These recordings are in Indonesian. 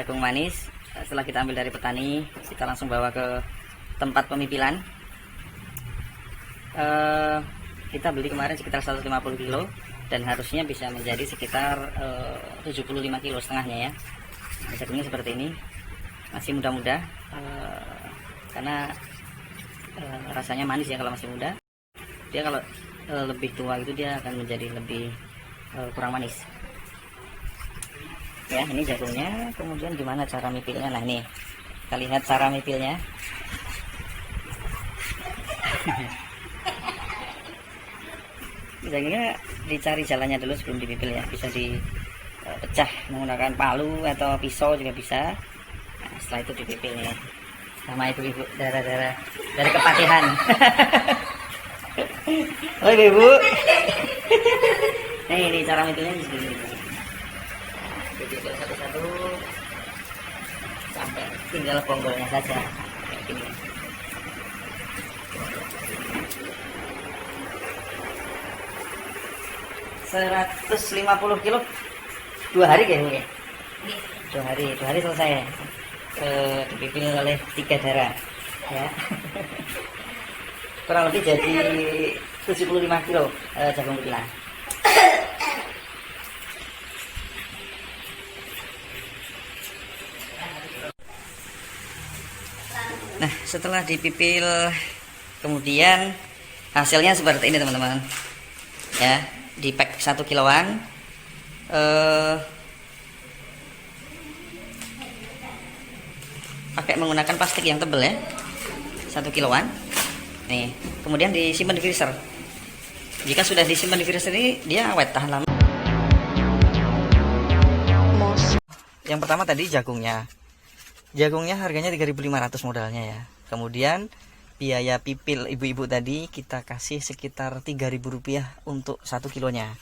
jagung manis. Setelah kita ambil dari petani, kita langsung bawa ke tempat pemipilan. Kita beli kemarin sekitar 150 kilo dan harusnya bisa menjadi sekitar 75 kilo setengahnya ya. Nah, jagungnya seperti ini, masih muda-muda, karena rasanya manis ya kalau masih muda. Dia kalau lebih tua itu dia akan menjadi lebih kurang manis ya. Ini jagungnya. Kemudian gimana cara mipilnya? Nah ini kita lihat cara mipilnya. Jagungnya dicari jalannya dulu sebelum dipipil ya, bisa dipecah menggunakan palu atau pisau juga bisa. Nah, setelah itu dipipil ya sama ibu-ibu darah-darah dari kepatihan. Oh ibu. Nah ini cara mipilnya begini. Dipipil satu-satu sampai tinggal bonggolnya saja kayak gini. 150 kilo 2 hari kayaknya. 2 hari selesai. Dipipil oleh 3 darah ya. Kurang lebih jadi 75 kilo jagung pipilan. Nah setelah dipipil kemudian hasilnya seperti ini teman-teman ya. Di pack 1 kiloan pakai menggunakan plastik yang tebal ya, 1 kiloan nih. Kemudian disimpan di freezer. Jika sudah disimpan di freezer ini dia awet, tahan lama. Yang pertama tadi jagungnya harganya 3.500 modalnya ya. Kemudian biaya pipil ibu-ibu tadi kita kasih sekitar Rp3.000 untuk 1 kilonya.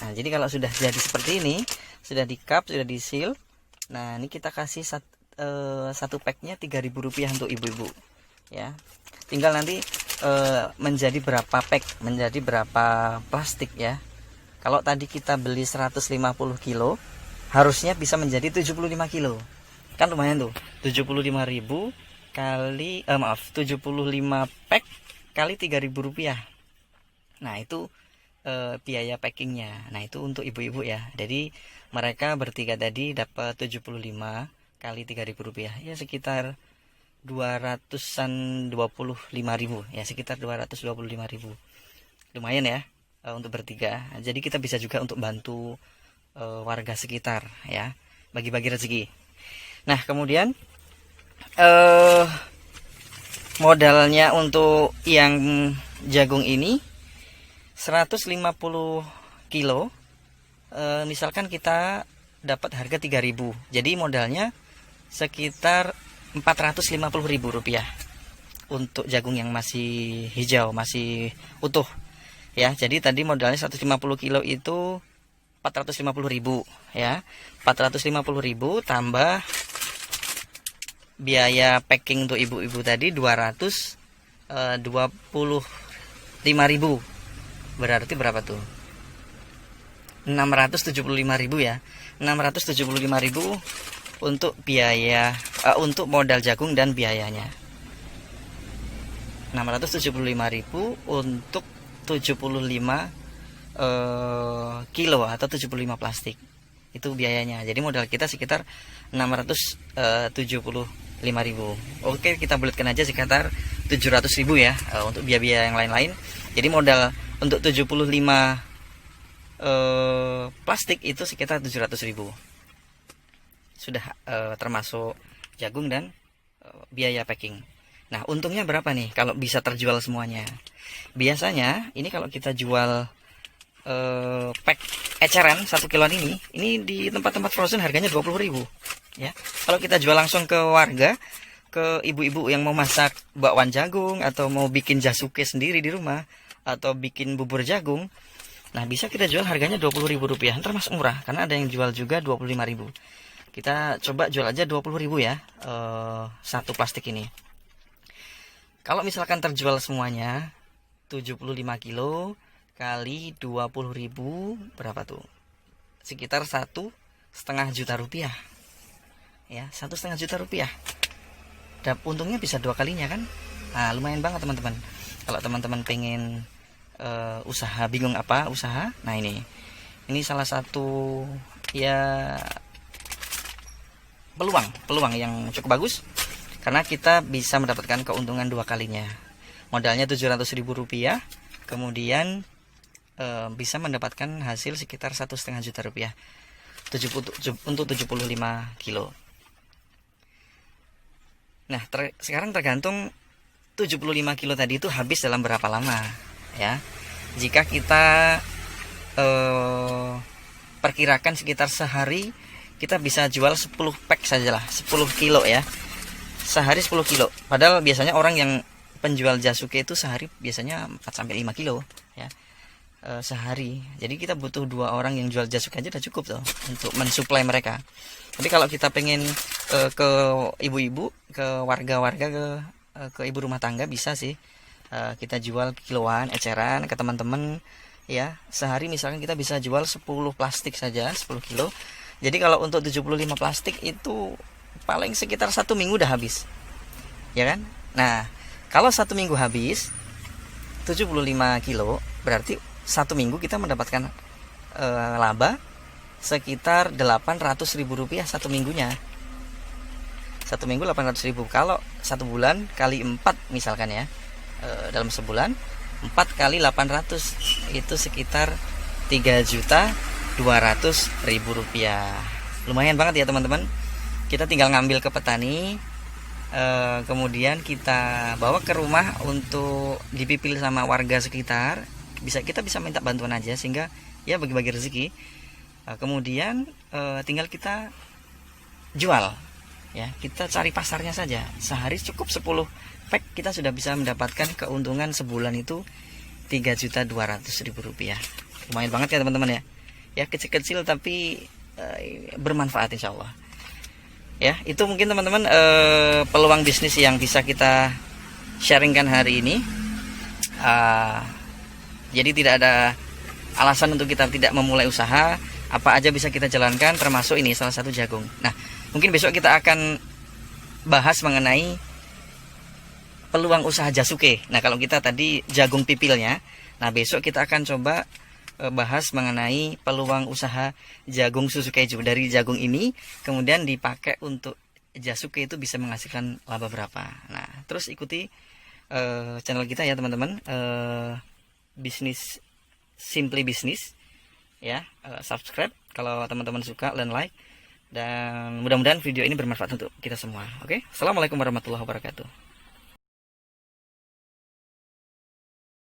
Nah jadi kalau sudah jadi seperti ini, sudah di cup, sudah di seal, nah ini kita kasih satu packnya Rp3.000 untuk ibu-ibu ya. Tinggal nanti menjadi berapa pack, menjadi berapa plastik ya. Kalau tadi kita beli 150 kilo harusnya bisa menjadi 75 kilo, kan lumayan tuh. 75.000 kali 75 pack kali Rp3.000. Nah itu biaya packingnya. Nah itu untuk ibu-ibu ya. Jadi mereka bertiga tadi dapat 75 kali Rp3.000 ya, sekitar 225.000 ya, sekitar 225.000. Lumayan ya untuk bertiga. Jadi kita bisa juga untuk bantu warga sekitar ya, bagi-bagi rezeki. Nah kemudian modalnya untuk yang jagung ini 150 kilo, misalkan kita dapat harga 3.000, jadi modalnya sekitar Rp450.000 untuk jagung yang masih hijau, masih utuh ya. Jadi tadi modalnya 150 kilo itu 450.000 ya. 450.000 tambah biaya packing untuk ibu-ibu tadi 225.000, berarti berapa tuh? 675.000 ya. 675.000 untuk biaya untuk modal jagung dan biayanya. 675.000 untuk 75 kilo atau 75 plastik. Itu biayanya. Jadi modal kita sekitar 675.000. Oke, kita bulatkan aja sekitar 700.000 ya untuk biaya-biaya yang lain-lain. Jadi modal untuk 75 plastik itu sekitar 700.000. Sudah termasuk jagung dan biaya packing. Nah, untungnya berapa nih kalau bisa terjual semuanya? Biasanya ini kalau kita jual pack eceran 1 kiloan ini di tempat-tempat frozen harganya 20.000 ya. Kalau kita jual langsung ke warga, ke ibu-ibu yang mau masak bakwan jagung atau mau bikin jasuke sendiri di rumah atau bikin bubur jagung, nah bisa kita jual harganya Rp20.000, termasuk murah karena ada yang jual juga 25.000. Kita coba jual aja 20.000 ya satu plastik ini. Kalau misalkan terjual semuanya 75 kilo kali 20.000 berapa tuh? Sekitar 1,5 juta rupiah. ya, 1,5 juta rupiah. Dan untungnya bisa 2 kalinya kan. Nah, lumayan banget teman-teman. Kalau teman-teman pengen usaha, bingung apa usaha, nah ini salah satu ya peluang yang cukup bagus, karena kita bisa mendapatkan keuntungan 2 kalinya. Modalnya 700.000 rupiah, kemudian bisa mendapatkan hasil sekitar 1,5 juta rupiah untuk 75 kilo. Nah, sekarang tergantung 75 kilo tadi itu habis dalam berapa lama ya. Jika kita perkirakan sekitar sehari, kita bisa jual 10 pack sajalah, 10 kilo ya, sehari 10 kilo. Padahal biasanya orang yang penjual jasuke itu sehari biasanya 4-5 kilo ya, sehari. Jadi kita butuh 2 orang yang jual jasuke aja udah cukup tuh untuk mensuplai mereka. Tapi kalau kita pengen ke ibu-ibu, ke warga-warga, ke ibu rumah tangga, bisa sih kita jual kiloan, eceran ke teman-teman ya. Sehari misalkan kita bisa jual 10 plastik saja, 10 kilo. Jadi kalau untuk 75 plastik itu paling sekitar 1 minggu udah habis ya kan. Nah, kalau 1 minggu habis 75 kilo, berarti 1 minggu kita mendapatkan laba sekitar 800.000 rupiah 1 minggunya. 1 minggu 800.000. Kalau 1 bulan kali 4 misalkan ya, dalam sebulan 4 kali 800 itu sekitar 3.200.000 rupiah. Lumayan banget ya teman-teman. Kita tinggal ngambil ke petani, kemudian kita bawa ke rumah untuk dipipil sama warga sekitar. Kita bisa minta bantuan aja, sehingga ya bagi-bagi rezeki. Kemudian tinggal kita jual ya, kita cari pasarnya saja. Sehari cukup 10 pack, kita sudah bisa mendapatkan keuntungan sebulan itu 3.200.000 rupiah. Lumayan banget ya teman-teman ya. Ya kecil-kecil tapi bermanfaat insya Allah. Ya, itu mungkin teman-teman peluang bisnis yang bisa kita sharingkan hari ini. Jadi tidak ada alasan untuk kita tidak memulai usaha. Apa aja bisa kita jalankan, termasuk ini salah satu jagung. Nah, mungkin besok kita akan bahas mengenai peluang usaha jasuke. Nah, kalau kita tadi jagung pipilnya, nah besok kita akan coba bahas mengenai peluang usaha jagung susu keju. Dari jagung ini kemudian dipakai untuk jasuke itu bisa menghasilkan laba berapa. Nah, terus ikuti channel kita ya teman-teman, bisnis Simply Business ya. Subscribe kalau teman-teman suka, dan like, dan mudah-mudahan video ini bermanfaat untuk kita semua. Oke, assalamualaikum warahmatullahi wabarakatuh.